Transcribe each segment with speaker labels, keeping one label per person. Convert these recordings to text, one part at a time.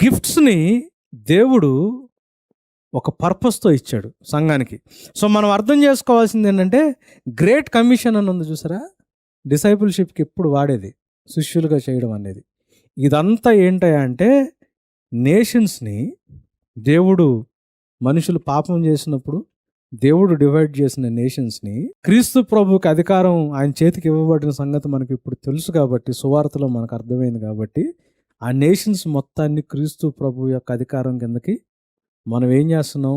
Speaker 1: గిఫ్ట్స్ని దేవుడు ఒక పర్పస్తో ఇచ్చాడు సంఘానికి. సో మనం అర్థం చేసుకోవాల్సింది ఏంటంటే, గ్రేట్ కమిషన్ అని ఉంది చూసారా, డిసైపుల్షిప్కి ఎప్పుడు వాడేది శిష్యులుగా చేయడం అనేది. ఇదంతా ఏంటయ్యా అంటే, నేషన్స్ని దేవుడు, మనుషులు పాపం చేసినప్పుడు దేవుడు డివైడ్ చేసిన నేషన్స్ని క్రీస్తు ప్రభువుకి అధికారం ఆయన చేతికి ఇవ్వబడిన సంగతి మనకి ఇప్పుడు తెలుసు కాబట్టి, సువార్తలో మనకు అర్థమైంది కాబట్టి, ఆ నేషన్స్ మొత్తాన్ని క్రీస్తు ప్రభు యొక్క అధికారం కిందకి మనం ఏం చేస్తున్నాం,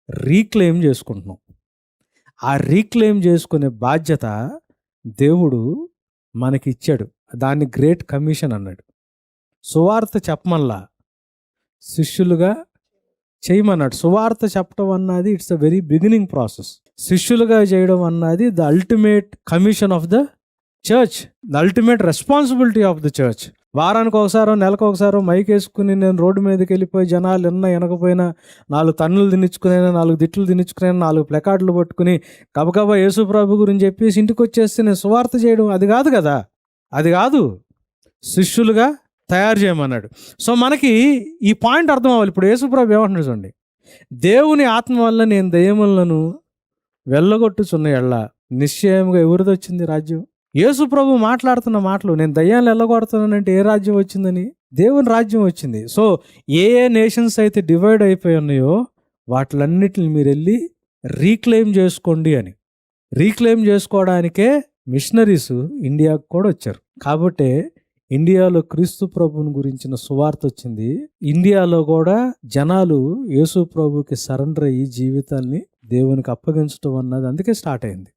Speaker 1: రీక్లెయిమ్ చేసుకుంటున్నాం. ఆ రీక్లెయిమ్ చేసుకునే బాధ్యత దేవుడు మనకి ఇచ్చాడు. దాన్ని గ్రేట్ కమిషన్ అన్నాడు. సువార్త చెప్పమల్లా, శిష్యులుగా చేయమన్నాడు. సువార్త చెప్పడం అన్నది it's a very beginning process. శిష్యులుగా చేయడం అన్నది the ultimate commission of the church, the ultimate responsibility of the church. వారానికి ఒకసారో నెలకు ఒకసారో మైక్ వేసుకుని నేను రోడ్డు మీదకి వెళ్ళిపోయి జనాలు వినకపోయినా 4 తన్నులు తినిచ్చుకునైనా 4 తిట్లు తినిచ్చుకునైనా 4 ప్లకార్డులు పట్టుకుని గబగబా యేసు ప్రభు గురించి చెప్పేసి ఇంటికి వచ్చేస్తే నేను సువార్త చేయడం అది కాదు కదా. అది కాదు, శిష్యులుగా తయారు చేయమన్నాడు. సో మనకి ఈ పాయింట్ అర్థం అవ్వాలి. ఇప్పుడు యేసు ప్రభు ఏమంటున్నాడు చూడండి, దేవుని ఆత్మ వల్ల నేను దయ్యములను వెళ్ళగొట్టుచున్న ఎళ్ళ నిశ్చయముగా ఎవరిది వచ్చింది రాజ్యం? యేసు ప్రభు మాట్లాడుతున్న మాటలు, నేను దయ్యాలు వెళ్ళగొడుతున్నానంటే ఏ రాజ్యం వచ్చిందని? దేవుని రాజ్యం వచ్చింది. సో ఏ నేషన్స్ అయితే డివైడ్ అయిపోయి ఉన్నాయో వాటిలన్నిటిని మీరు వెళ్ళి రీక్లెయిమ్ చేసుకోండి అని. రీక్లెయిమ్ చేసుకోవడానికే మిషనరీస్ ఇండియాకు కూడా వచ్చారు. కాబట్టి ఇండియాలో క్రీస్తు ప్రభువుని గురించిన సువార్త వచ్చింది. ఇండియాలో కూడా జనాలు యేసు ప్రభుకి సరెండర్ అయ్యి జీవితాల్ని దేవునికి అప్పగించడం అన్నది అందుకే స్టార్ట్ అయింది.